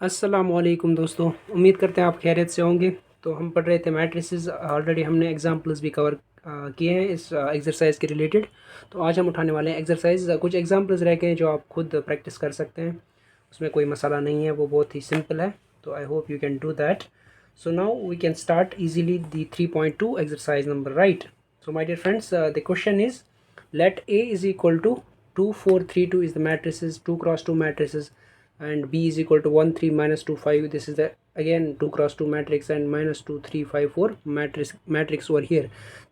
अस्सलामुअलैकुम दोस्तों, उम्मीद करते हैं आप खैरियत से होंगे। तो हम पढ़ रहे थे मैट्रिसेस। ऑलरेडी हमने एग्जांपल्स भी कवर किए हैं इस एक्सरसाइज के रिलेटेड। तो आज हम उठाने वाले हैं एक्सरसाइज। कुछ एग्जांपल्स रह गए हैं जो आप खुद प्रैक्टिस कर सकते हैं, उसमें कोई मसाला नहीं है, वो बहुत ही सिंपल है। तो I hope you can do that. So now we can start easily the 3.2 exercise number, right? So my dear friends, the question is, let A is equal to 2 4 3 2 is the matrices, 2 cross 2 matrices, and B is equal to 1 3 minus 2 5. This is the again 2 cross 2 matrix, and minus 2 3 5 4 matrix over here.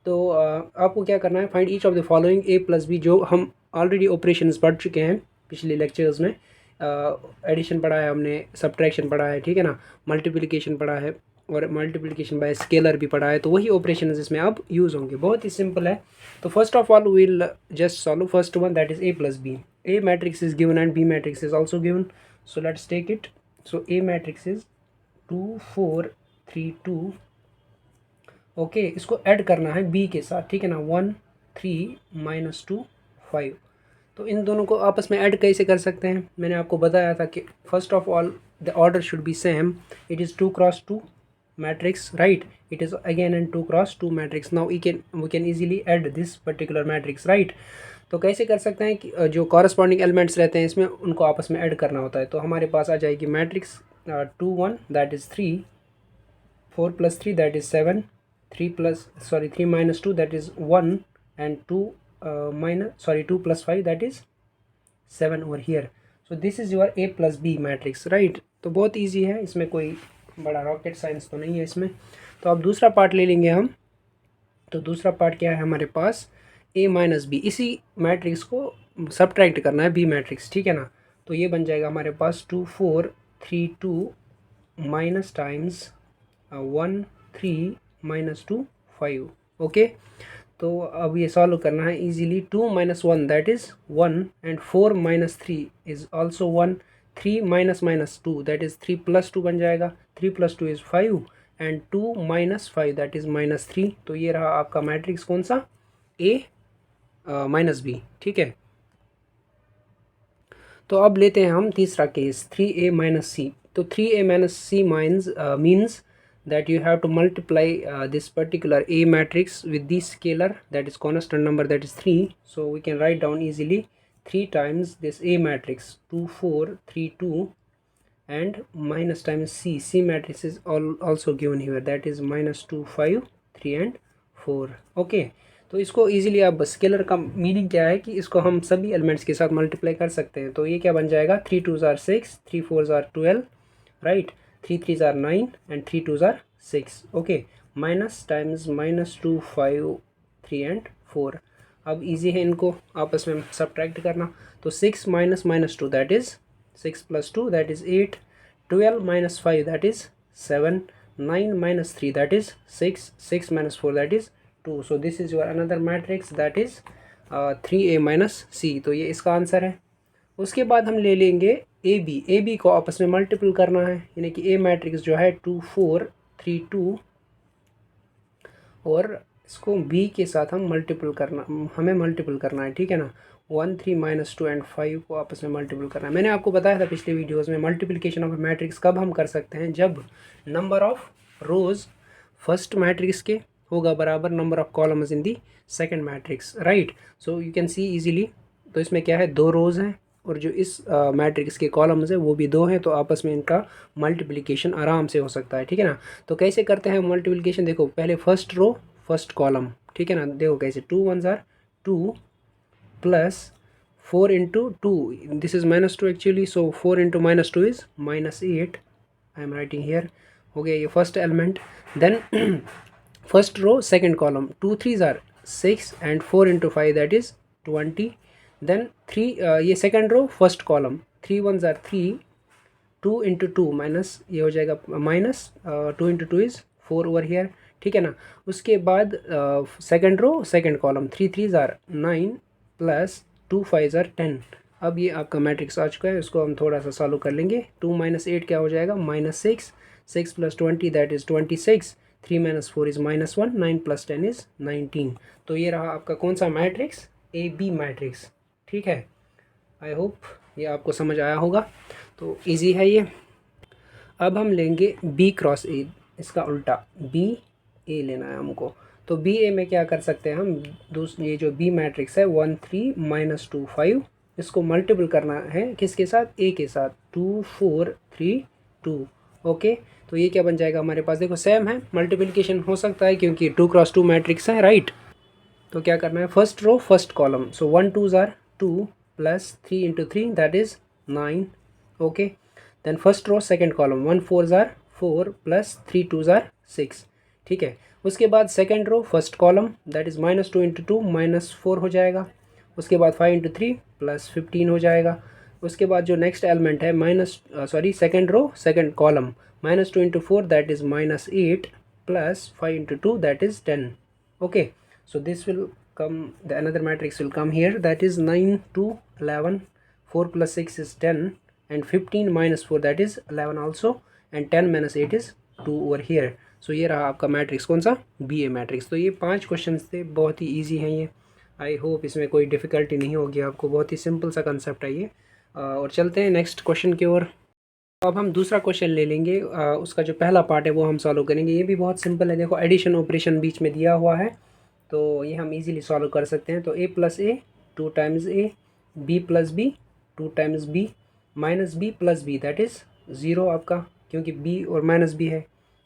तो आपको क्या करना है, find each of the following A plus B. जो हम already operations पढ़ चुके हैं पिछले लेक्चर्स में। एडिशन पढ़ा है हमने, सब्ट्रैक्शन पढ़ा है, ठीक है ना, मल्टीप्लिकेशन पढ़ा है, और मल्टीप्लिकेशन बाय स्केलर भी पढ़ा है। तो वही ऑपरेशन इसमें अब यूज़ होंगे, बहुत ही सिंपल है। तो first of all will just solve first one, that is A plus B. A matrix is given and B matrix is also given. So let's take it. So A matrix is 2 4 3 2. Okay, इसको add करना है B के साथ, ठीक है ना, 1 3 minus 2 5। तो इन दोनों को आपस में ऐड कैसे कर सकते हैं, मैंने आपको बताया था कि first of all the order should be same. It is 2 cross 2 matrix, right? It is again in 2 cross 2 matrix. Now we can easily add this particular matrix, right? तो कैसे कर सकते हैं कि जो कॉरस्पॉन्डिंग एलिमेंट्स रहते हैं इसमें उनको आपस में ऐड करना होता है। तो हमारे पास आ जाएगी matrix 2 1 that is 3, 4 plus 3 that is 7, 3 minus 2 that is 1, and 2 plus 5 that is 7 over here. So this is your A plus B matrix, right? तो बहुत ईजी है, इसमें कोई बड़ा रॉकेट साइंस तो नहीं है इसमें। तो अब दूसरा पार्ट ले लेंगे हम। तो दूसरा पार्ट क्या है हमारे पास, A माइनस बी। इसी मैट्रिक्स को सब्ट्रैक्ट करना है B मैट्रिक्स, ठीक है ना। तो ये बन जाएगा हमारे पास 2 4 3 2 माइनस टाइम्स 1 3 माइनस 2 5। ओके, तो अब ये सॉल्व करना है easily. 2 minus 1 that is 1, and 4 minus 3 is also 1। 3 minus minus 2 that is 3 plus 2 बन जाएगा। 3 plus 2 is 5, and 2 minus 5 that is minus 3। तो ये रहा आपका मैट्रिक्स कौन सा, A माइनस बी, ठीक है। तो अब लेते हैं हम तीसरा केस, 3A माइनस सी। तो 3A minus C means that you have to multiply this particular A matrix with the scalar, that is constant number, that is 3. So we can write down easily 3 times this A matrix, 2 4 3 2, and minus times C matrix is also given here, that is minus 2 5 3 and 4. okay, तो इसको easily आप scalar का meaning क्या है कि इसको हम सभी एलिमेंट्स के साथ मल्टीप्लाई कर सकते हैं। तो ये क्या बन जाएगा, 3 2 ज़ार 6, 3 4 ज़ार 12, राइट, 3 3 ज़ार 9, एंड 3 2 ज़ार 6। Okay, minus times minus 2 5 3 and 4। अब इजी है इनको आपस में सब्ट्रैक्ट करना। तो 6 minus minus 2 that is 6 plus 2 that is 8, 12 minus 5 that is 7, 9 minus 3 that is 6, 6 minus 4 that is 2। So this is your another matrix that is 3A minus C. तो ये इसका आंसर है। उसके बाद हम ले लेंगे ए बी को आपस में मल्टीपल करना है, यानी कि ए मैट्रिक्स जो है 2 4 3 2, और इसको बी के साथ हमें मल्टीपल करना है, ठीक है ना। 1 3 माइनस 2 एंड 5 को आपस में मल्टीपल करना है। मैंने आपको बताया था पिछले वीडियोज़ में, मल्टीप्लिकेशन ऑफ मैट्रिक्स कब हम कर सकते हैं, जब number of rows first matrix के होगा बराबर number of columns in the second matrix, right. So you can see easily. तो इसमें क्या है, 2 रोज़ हैं, और जो इस मैट्रिक्स के कॉलम्स है वो भी 2 हैं, तो आपस में इनका मल्टीप्लिकेशन आराम से हो सकता है, ठीक है ना। तो कैसे करते हैं मल्टीप्लिकेशन, देखो पहले फर्स्ट रो फर्स्ट कॉलम, ठीक है ना। देखो कैसे, 2 1 ज़ार 2 plus 4 into 2, this is minus 2 actually, so 4 into minus 2 is minus 8। I am writing here. हो गया ये first element. Then first row second column, 2 3 ज़ार 6, and 4 into 5 that is 20। Then 3 ये सेकंड रो फर्स्ट कॉलम, 3 1 ज़ार 3, 2 into 2 minus, ये हो जाएगा minus 2 into 2 is 4 over here, ठीक है ना। उसके बाद सेकंड रो सेकंड कॉलम, 3 3 ज़ार 9 प्लस 2 5 ज़ार 10। अब ये आपका मैट्रिक्स आ चुका है, इसको हम थोड़ा सा सॉल्व कर लेंगे। 2 माइनस 8 क्या हो जाएगा, minus 6, 6 plus 20 that is 26, 3 minus 4 is minus 1, 9 plus 10 is 19। तो ये रहा आपका कौन सा मैट्रिक्स, ए बी मैट्रिक्स, ठीक है। आई होप ये आपको समझ आया होगा। तो इजी है ये। अब हम लेंगे बी क्रॉस ए, इसका उल्टा बी ए लेना है हमको। तो बी ए में क्या कर सकते हैं हम, ये जो बी मैट्रिक्स है 1 3 -2 5, इसको मल्टीपल करना है किसके साथ, ए के साथ, 2 4 3 2। ओके, तो ये क्या बन जाएगा हमारे पास, देखो सेम है, मल्टीप्लिकेशन हो सकता है क्योंकि 2 क्रॉस 2 मैट्रिक्स है, राइट। तो क्या करना है, first row first column, so 1 2 ज़ार 2 plus 3 into 3 that is 9। Okay, then first row second column 1 4 ज़ार 4 प्लस 3 2 ज़ार 6, ठीक है। उसके बाद second row first column that is -2 into 2 -4 हो जाएगा। उसके बाद 5 इंटू 3 प्लस 15 हो जाएगा। उसके बाद जो नेक्स्ट एलिमेंट है second row second column -2 into 4 that is -8 plus 5 into 2 that is 10। Okay, so this will come, the another matrix will come here, that is 9 2 11, 4 plus 6 is 10, and 15 minus 4 that is 11 also, and 10 minus 8 is 2 over here। so ये रहा आपका matrix, कौन सा, B ए matrix. तो ये 5 questions थे, बहुत ही easy हैं ये, आई होप इसमें कोई डिफ़िकल्टी नहीं होगी आपको, बहुत ही सिंपल सा कंसेप्ट है ये। और चलते हैं नेक्स्ट क्वेश्चन की ओर। अब हम दूसरा क्वेश्चन ले लेंगे, उसका जो पहला पार्ट है वो हम सॉल्व करेंगे। ये भी बहुत सिंपल है, देखो एडिशन ऑपरेशन बीच में दिया हुआ है, तो ये हम इजीली सॉल्व कर सकते हैं। तो a plus A 2 times A, b plus B 2 times B, minus B plus B that is 0 आपका, क्योंकि b और माइनस बी है,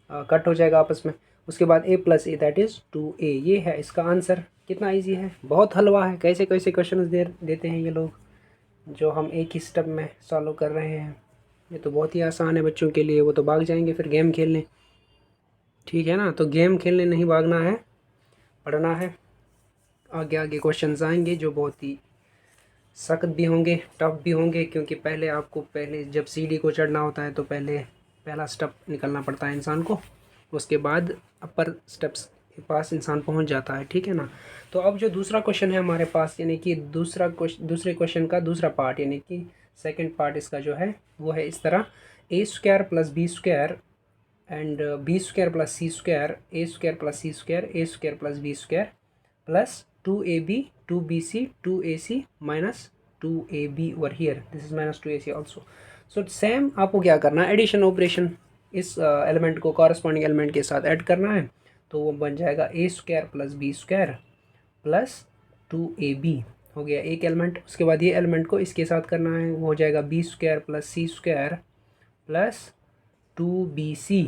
कट हो जाएगा आपस में। उसके बाद a plus A that is 2a, ये है इसका आंसर। कितना इजी है, बहुत हलवा है, कैसे कैसे क्वेश्चन देते हैं ये लोग, जो हम एक ही स्टेप में सॉल्व कर रहे हैं। ये तो बहुत ही आसान है बच्चों के लिए, वो तो भाग जाएंगे फिर गेम खेलने, ठीक है ना। तो गेम खेलने नहीं भागना है, पढ़ना है। आगे आगे क्वेश्चंस आएंगे जो बहुत ही सख्त भी होंगे, टफ भी होंगे, क्योंकि पहले जब सीढ़ी को चढ़ना होता है तो पहला स्टेप निकलना पड़ता है इंसान को, उसके बाद अपर स्टेप्स के पास इंसान पहुंच जाता है, ठीक है ना। तो अब जो दूसरा क्वेश्चन है हमारे पास, यानी कि दूसरे क्वेश्चन का दूसरा पार्ट, यानी कि सेकेंड पार्ट इसका जो है वो है इस तरह, A square plus B square and B square plus C square, A square plus C square, A square plus B square plus 2ab 2bc 2ac minus 2ab over here, this is minus 2ac also। so same आपको क्या करना है, addition operation इस element को corresponding element के साथ add करना है, तो वो बन जाएगा A square plus B square plus 2ab, हो गया एक एलिमेंट। उसके बाद ये एलिमेंट को इसके साथ करना है, वो हो जाएगा B square plus C square plus 2bc।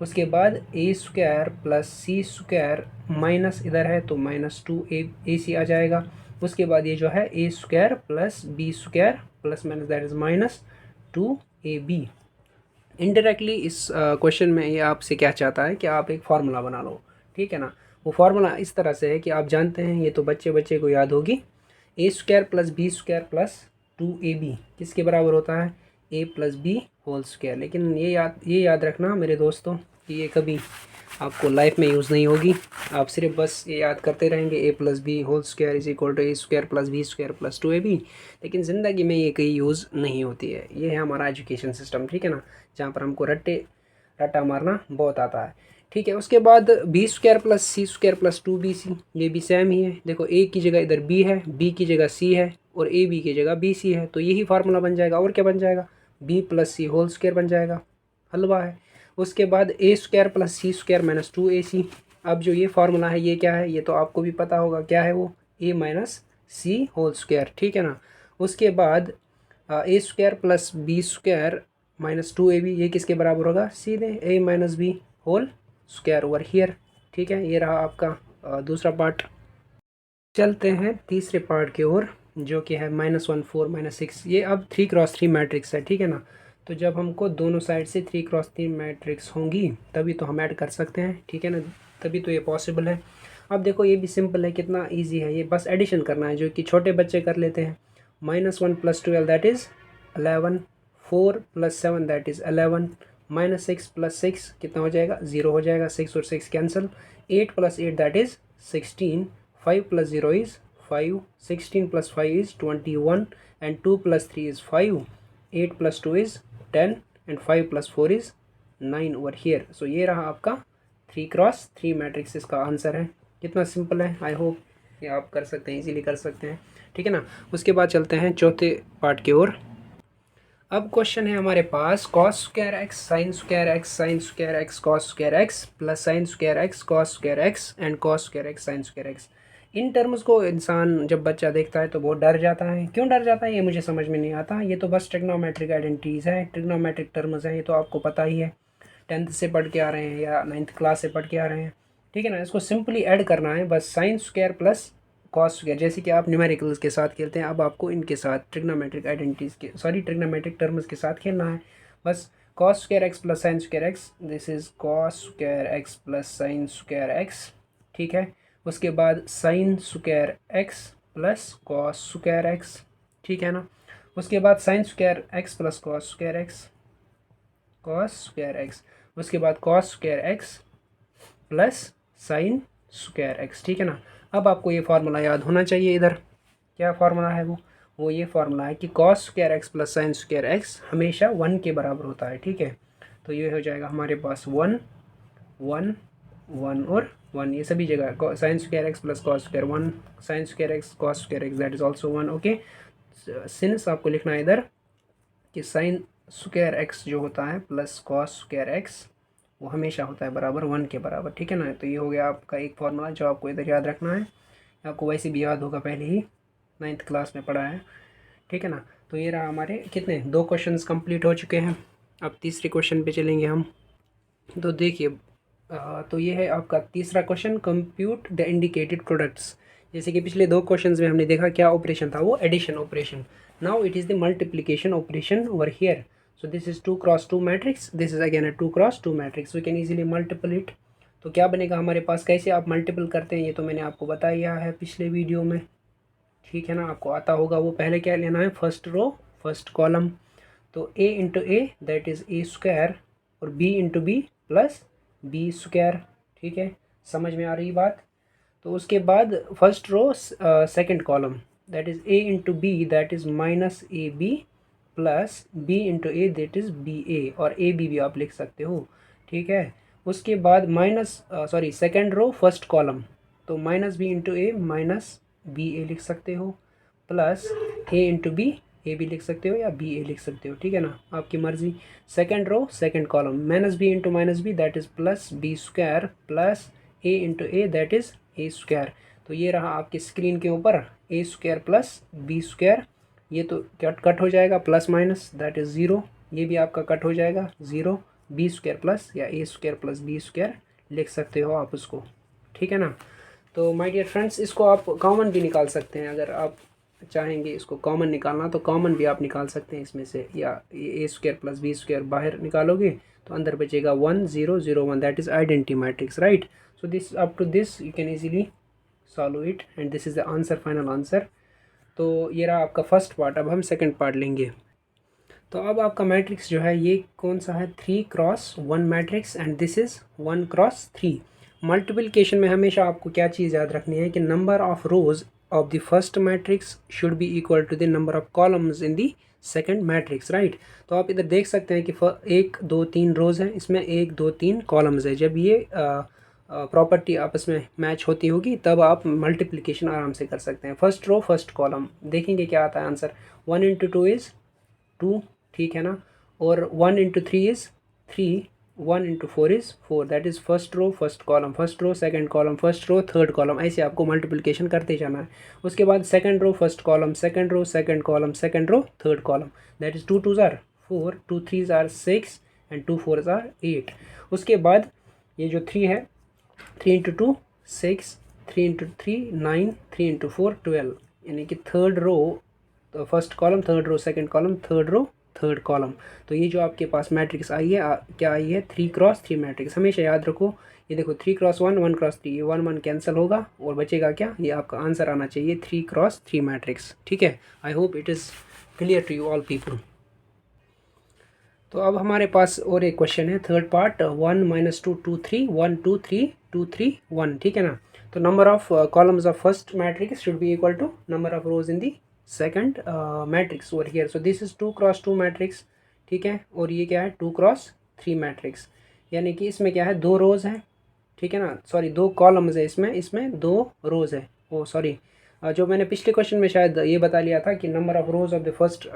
उसके बाद a square plus C square minus इधर है तो -2ac आ जाएगा। उसके बाद ये जो है A square plus B square plus minus that is -2ab। Indirectly इस क्वेश्चन में ये आपसे क्या चाहता है कि आप एक फार्मूला बना लो, ठीक है ना। वो फार्मूला इस तरह से है कि आप जानते हैं, ये तो बच्चे को याद होगी, a square plus B square plus 2ab किसके बराबर होता है, a plus b whole square. लेकिन ये याद रखना मेरे दोस्तों कि ये कभी आपको लाइफ में यूज़ नहीं होगी, आप सिर्फ बस ये याद करते रहेंगे a plus b whole square is equal to a square plus B square plus 2ab, लेकिन ज़िंदगी में ये कहीं यूज़ नहीं होती है। ये है हमारा एजुकेशन सिस्टम, ठीक है ना, जहाँ पर हमको रट्टा मारना बहुत आता है, ठीक है। उसके बाद B square plus C square plus 2bc, ये भी सेम ही है। देखो ए की जगह इधर बी है, बी की जगह सी है, और ए बी की जगह बी सी है, तो यही फार्मूला बन जाएगा। और क्या बन जाएगा, बी प्लस सी होल स्क्वायर बन जाएगा, हलवा है। उसके बाद a square plus C square minus 2ac। अब जो ये फार्मूला है ये क्या है, ये तो आपको भी पता होगा क्या है, वो a minus c whole square, ठीक है ना। उसके बाद a square plus B square minus 2ab, ये किसके बराबर होगा, सीधे a minus b whole square over here, ठीक है। ये रहा आपका दूसरा पार्ट। चलते हैं तीसरे पार्ट की ओर, जो कि है -1 4 -6। ये अब 3 क्रॉस 3 मैट्रिक्स है, ठीक है ना। तो जब हमको दोनों साइड से 3 क्रॉस 3 मैट्रिक्स होंगी तभी तो हम ऐड कर सकते हैं, ठीक है ना, तभी तो ये पॉसिबल है। अब देखो ये भी सिंपल है, कितना इजी है, ये बस एडिशन करना है जो कि छोटे बच्चे कर लेते हैं। -1 + 12 दैट इज़ 11, 4 + 7 दैट इज़ 11, -6 + 6 कितना हो जाएगा, 0 हो जाएगा, 6 और 6 cancel, 8 + 8 that is 16, 5 + 0 is 5, 16 + 5 is 21, and 2 + 3 is 5, 8 + 2 is 10, and 5 + 4 is 9 over here। सो ये रहा आपका 3 क्रॉस 3 मैट्रिक्स, इसका आंसर है। कितना सिंपल है, आई होप ये आप कर सकते हैं, इजीली कर सकते हैं, ठीक है ना। उसके बाद चलते हैं चौथे पार्ट की ओर। अब क्वेश्चन है हमारे पास cos square x sine square x sine square x cos square x plus sine square x cos square x and cos square x sine square x. इन टर्म्स को इंसान जब बच्चा देखता है तो बहुत डर जाता है। क्यों डर जाता है ये मुझे समझ में नहीं आता। ये तो बस ट्रिग्नोमेट्रिक आइडेंटिटीज़ है, ट्रिग्नोमेट्रिक टर्म्स हैं, ये तो आपको पता ही है, 10th से पढ़ के आ रहे हैं या 9th क्लास से पढ़ के आ रहे हैं। ठीक है ना, इसको सिंपली ऐड करना है बस, sine square plus cos square, जैसे कि आप न्यूमेरिकल्स के साथ खेलते हैं, अब आपको इनके साथ ट्रिग्नोमेट्रिक आइडेंटिटीज़ के ट्रिग्नोमेट्रिक टर्म्स के साथ खेलना है। बस cos square x plus sine square x, this is cos square x plus sine square x. ठीक है, उसके बाद sign square x plus cos square x. ठीक है ना, उसके बाद sign square x plus cos square x, cos square x, उसके बाद cos square x plus sine square x. ठीक है ना, अब आपको ये फार्मूला याद होना चाहिए। इधर क्या फार्मूला है वो ये फार्मूला है कि cos square x plus sine square x हमेशा 1 के बराबर होता है। ठीक है, तो ये हो जाएगा हमारे पास 1 1 1 और 1, ये सभी जगह sign square x plus cos square 1, sign square x cos square x that is also 1। Okay, since आपको लिखना है इधर कि साइन स्क्वायर एक्स जो होता है प्लस कॉस स्क्वायर एक्स वो हमेशा होता है बराबर 1 के बराबर। ठीक है ना, तो ये हो गया आपका एक फार्मूला जो आपको इधर याद रखना है। आपको वैसे भी याद होगा, पहले ही 9th क्लास में पढ़ा है। ठीक है ना, तो ये रहा हमारे कितने 2 क्वेश्चंस कंप्लीट हो चुके हैं। अब तीसरे क्वेश्चन पे चलेंगे हम। तो देखिए, तो ये है आपका तीसरा question, compute the indicated products. जैसे कि पिछले 2 क्वेश्चंस में हमने देखा क्या ऑपरेशन था, वो addition operation. Now it is the multiplication operation over here. So this is 2 cross 2 matrix, this is again a 2 cross 2 matrix, we can easily multiple it। तो क्या बनेगा हमारे पास, कैसे आप मल्टीपल करते हैं ये तो मैंने आपको बताया है पिछले वीडियो में। ठीक है ना, आपको आता होगा वो। पहले क्या लेना है, फर्स्ट रो फर्स्ट कॉलम, तो a into A that is A square और b into B plus B square. ठीक है, समझ में आ रही बात। तो उसके बाद first row second column that is a into b that is minus a b plus b into A that is b a, और ए बी भी आप लिख सकते हो। ठीक है, उसके बाद सेकंड रो फर्स्ट कॉलम, तो माइनस बी इंटू ए माइनस बी ए लिख सकते हो, प्लस ए इंटू बी ए भी लिख सकते हो या बी ए लिख सकते हो। ठीक है ना, आपकी मर्ज़ी। Second row second column minus B into minus B that is plus B square plus A into A that is A square. तो ये रहा आपकी स्क्रीन के ऊपर A square plus B square. ये तो कट हो जाएगा, प्लस माइनस दैट इज़ 0, ये भी आपका कट हो जाएगा 0, बी स्क्वायर प्लस या A square plus B square लिख सकते हो आप उसको। ठीक है ना, तो माय डियर फ्रेंड्स इसको आप कॉमन भी निकाल सकते हैं। अगर आप चाहेंगे इसको कॉमन निकालना तो कॉमन भी आप निकाल सकते हैं इसमें से, या A square plus B square बाहर निकालोगे तो अंदर बचेगा 1 0 0 1 that is identity matrix, right. So this up to this you can easily solve it and this is the answer, final answer. तो ये रहा आपका फर्स्ट पार्ट। अब हम सेकंड पार्ट लेंगे। तो अब आपका मैट्रिक्स जो है ये कौन सा है, 3 cross 1 matrix and this is 1 cross 3। Multiplication में हमेशा आपको क्या चीज़ याद रखनी है कि number of rows of the first matrix should be equal to the number of columns in the second matrix, right. तो आप इधर देख सकते हैं कि 1 2 3 रोज हैं, इसमें 1 2 3 कॉलम्स है। जब ये प्रॉपर्टी आपस में मैच होती होगी तब आप मल्टीप्लिकेशन आराम से कर सकते हैं। फर्स्ट रो फर्स्ट कॉलम देखेंगे क्या आता है आंसर, 1 इंटू 2 इज़ 2, ठीक है ना, और 1 into 3 is 3, 1 into 4 is 4 that is first row first column, first row second column, first row third column, ऐसे आपको मल्टीप्लिकेशन करते जाना है। उसके बाद second row first column, second row second column, second row third column, that is 2 2s are 4, 2 3s are 6 and 2 4s are 8। उसके बाद ये जो 3 है, 3 इंटू 2 6, 3 इंटू 3 9, 3 इंटू 4 12, यानी कि third row first column, third row second column, third row third column. तो ये जो आपके पास मैट्रिक्स आई है क्या आई है, 3 क्रॉस 3 मैट्रिक्स। हमेशा याद रखो, ये देखो 3 क्रॉस 1 1 क्रॉस 3, ये 1 1 कैंसिल होगा और बचेगा क्या, ये आपका आंसर आना चाहिए 3 क्रॉस 3 मैट्रिक्स। ठीक है, I hope it is clear to you all people. तो अब हमारे पास और एक क्वेश्चन है, थर्ड पार्ट, 1 - 2 2 3 1 2 3 2 3 1, ठीक है ना। तो number of columns of first matrix should be equal to number of rows in the second matrix over here. So this is 2 cross 2 matrix, ठीक है, और ये क्या है 2 क्रॉस 3 मैट्रिक्स, यानी कि इसमें क्या है 2 रोज है, ठीक है ना, सॉरी 2 कॉलम्स है, इसमें 2 रोज है। ओ सॉरी, जो मैंने पिछले क्वेश्चन में शायद ये बता लिया था कि number of rows of the first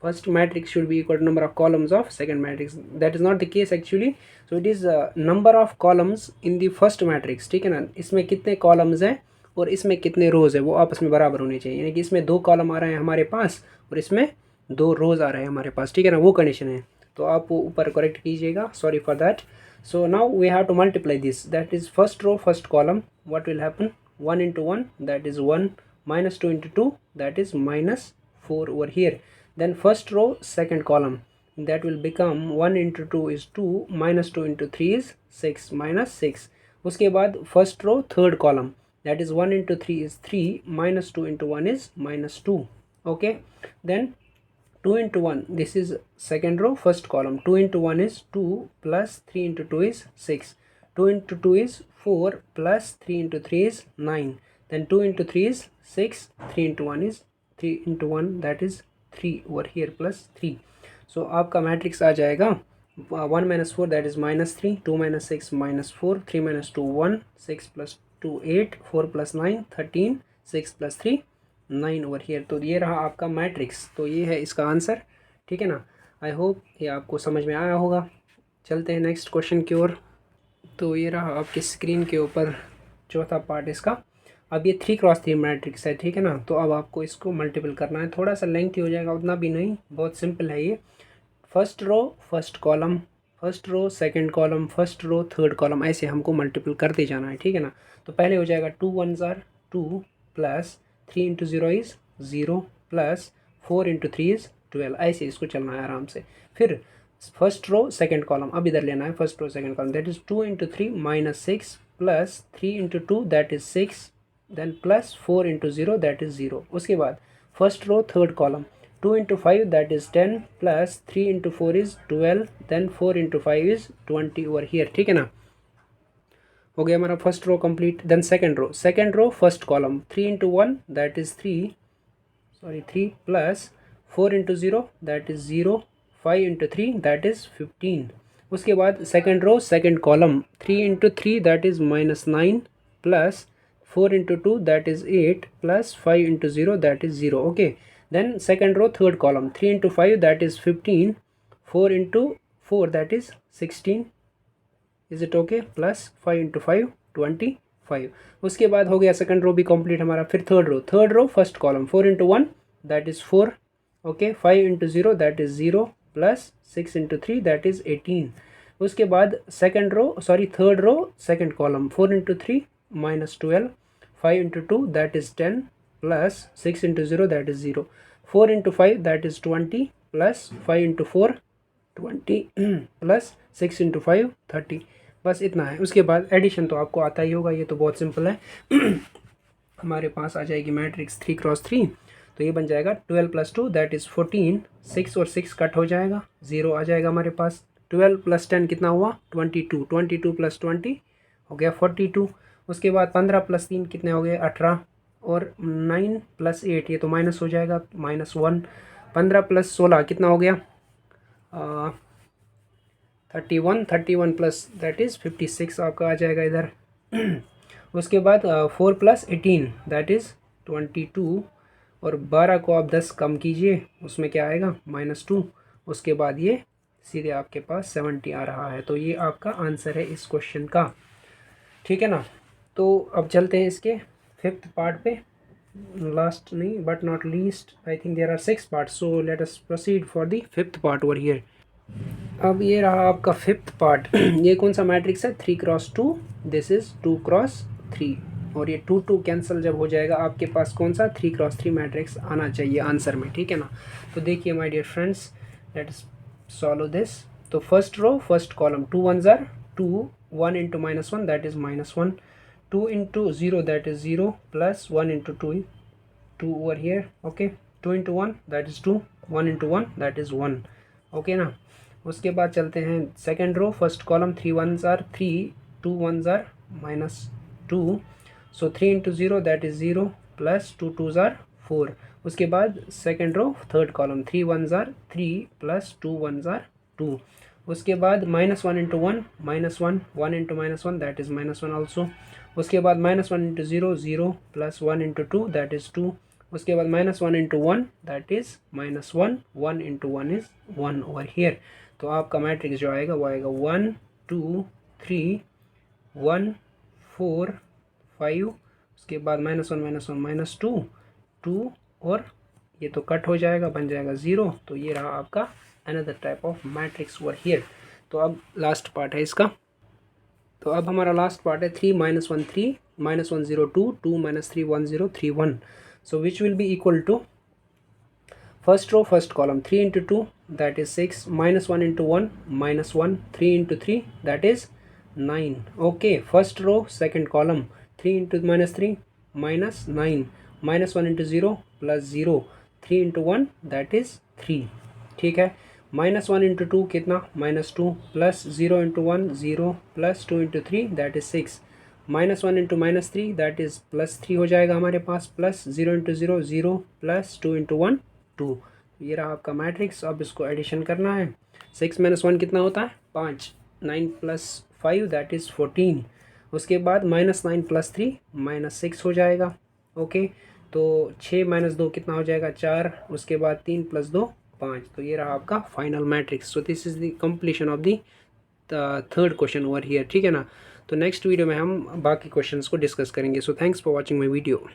first matrix should be equal to number of columns of second matrix. That is not the case actually. So it is number of columns in the first matrix, ठीक है ना. इसमें कितने columns हैं और इसमें कितने रोज है वो आपस में बराबर होने चाहिए. यानी कि इसमें 2 कॉलम आ रहे हैं हमारे पास और इसमें 2 रोज आ रहे हैं हमारे पास, ठीक है ना. वो कंडीशन है. तो आप वो ऊपर करेक्ट कीजिएगा, sorry for that. So now we have to multiply this. That is first row first column. What will happen? 1 into 1 that is 1, minus 2 into 2 that is minus 4 over here. Then first row second column, that will become 1 into 2 is 2, minus 2 into 3 is 6, minus 6. उसके बाद first row third column, that is 1 into 3 is 3, minus 2 into 1 is minus 2. Okay, then 2 into 1, this is second row first column. 2 into 1 is 2, plus 3 into 2 is 6. 2 into 2 is 4, plus 3 into 3 is 9. Then 2 into 3 is 6. 3 into 1 is 3 into 1, that is 3 over here, plus 3. So आपका matrix आ जाएगा 1 minus 4 that is minus 3, 2 minus 6 minus 4, 3 minus 2 1, 6 plus 2 8, 4 plus 9 13, 6 plus 3 9 over here. तो ये रहा आपका matrix. तो ये है इसका आंसर, ठीक है ना. आई होप ये आपको समझ में आया होगा. चलते हैं नेक्स्ट क्वेश्चन की ओर. तो ये रहा आपकी स्क्रीन के ऊपर चौथा पार्ट इसका. अब ये 3x3 मैट्रिक्स है, ठीक है ना. तो अब आपको इसको मल्टीपल करना है. थोड़ा सा लेंथी हो जाएगा, उतना भी नहीं, बहुत सिंपल है ये. First row first column, first row second column, first row third column, ऐसे हमको मल्टीपल करते जाना है, ठीक है ना. तो पहले हो जाएगा 2 1s are 2, plus 3 into 0 is 0, plus 4 into 3 is 12. ऐसे इसको चलना है आराम से. फिर फर्स्ट रो सेकंड कॉलम, अब इधर लेना है first row second column. That is 2 into 3 minus 6, plus 3 into 2 that is 6, then plus 4 into 0 that is 0. उसके बाद first row third column, 2 into 5 that is 10, plus 3 into 4 is 12, then 4 into 5 is 20 over here, ठीक है ना. हो गया हमारा first row complete. Then second row first column, 3 into 1 that is 3 plus 4 into 0 that is 0, 5 into 3 that is 15. उसके बाद second row second column, 3 into 3 that is -9, plus 4 into 2 that is 8, plus 5 into 0 that is 0. Okay, then second row third column, 3 into 5 that is 15, 4 into 4 that is 16. Is it okay, plus 5 into 5 25. उसके बाद हो गया second row भी complete हमारा. फिर third row first column, 4 into 1 that is 4, okay, 5 into 0 that is 0, plus 6 into 3 that is 18. उसके बाद third row second column, 4 into 3 minus 12, 5 into 2 that is 10, plus 6 into 0 that is 0, 4 into 5 that is 20, plus 5 into 4 20, plus 6 into 5 30. बस इतना है. उसके बाद addition तो आपको आता ही होगा, ये तो बहुत सिंपल है. हमारे पास आ जाएगी मैट्रिक्स 3x3. तो ये बन जाएगा 12 plus 2 दैट इज़ 14, 6 और 6 कट हो जाएगा, 0 आ जाएगा हमारे पास. 12 plus 10 कितना हुआ? 22, 22 plus 20 हो गया 42. उसके बाद 15 plus 3 कितने हो गए? 18, और 9 plus 8 ये तो माइनस हो जाएगा, -1. 15 plus 16 कितना हो गया? 31 प्लस दैट इज़ 56 आपका आ जाएगा इधर. उसके बाद 4 plus 18 दैट इज़ 22, और 12 को आप 10 कम कीजिए, उसमें क्या आएगा? -2. उसके बाद ये सीधे आपके पास 70 आ रहा है. तो ये आपका आंसर है इस क्वेश्चन का, ठीक है ना. तो अब चलते हैं इसके फिफ्थ पार्ट पे. लास्ट नहीं but not least, I think there are 6 parts, so let us proceed for the fifth part over here. अब ये रहा आपका फिफ्थ पार्ट. ये कौन सा मैट्रिक्स है? 3x2, दिस इज़ 2x3, और ये 2 2 कैंसिल जब हो जाएगा आपके पास कौन सा? 3x3 मैट्रिक्स आना चाहिए आंसर में, ठीक है ना. तो देखिए my dear friends, let us solve this. तो first row first column, 2 1s are 2, 1 into -1 that is -1, 2 into 0 that is 0, plus 1 into 2 over here, okay. 2 into 1 that is 2, 1 into 1 that is 1, okay ना. उसके बाद चलते हैं second row first column, 3 1s are 3, 2 1s are -2, so 3 into 0 that is 0, plus 2 2s are 4. उसके बाद second row third column, 3 1s are 3, plus 2 1s are 2. उसके बाद -1 into 1 -1, 1 into -1 that is -1 also. उसके बाद -1 into 0 0, plus 1 into 2 that is 2. उसके बाद -1 into 1 that is -1, 1 into 1 is 1 over here. तो आपका मैट्रिक्स जो आएगा वो आएगा 1 2 3 1 4 5, उसके बाद -1 -1 -2 और ये तो कट हो जाएगा, बन जाएगा 0। तो ये रहा आपका another type of matrix over here. तो अब लास्ट पार्ट है इसका। तो अब हमारा लास्ट पार्ट है 3 -1 3 -1 0 2 2 -3 1 0 3 1। So which will be equal to first row first column 3 into 2 that is 6 -1 into 1 -1 3 into 3 that is 9. Okay, first row second column 3 into -3 -9 -1 into 0 plus 0 3 into 1 that is 3। ठीक है, -1 into 2 कितना -2 plus 0 into 1 0 plus 2 into 3 that is 6 -1 into -3 that is +3 हो जाएगा हमारे पास, plus 0 into 0 0 plus 2 into 1 2। ये रहा आपका matrix. अब इसको एडिशन करना है। 6 - 1 कितना होता है 5, 9 + 5 दैट इज़ 14। उसके बाद -9 + 3 -6 हो जाएगा। ओके, तो 6 - 2 कितना हो जाएगा 4, उसके बाद 3 + 2 5। तो ये रहा आपका final matrix. So this is the completion of the third question over here. ठीक है ना। तो नेक्स्ट वीडियो में हम बाकी क्वेश्चंस को डिस्कस करेंगे। So thanks for watching my video.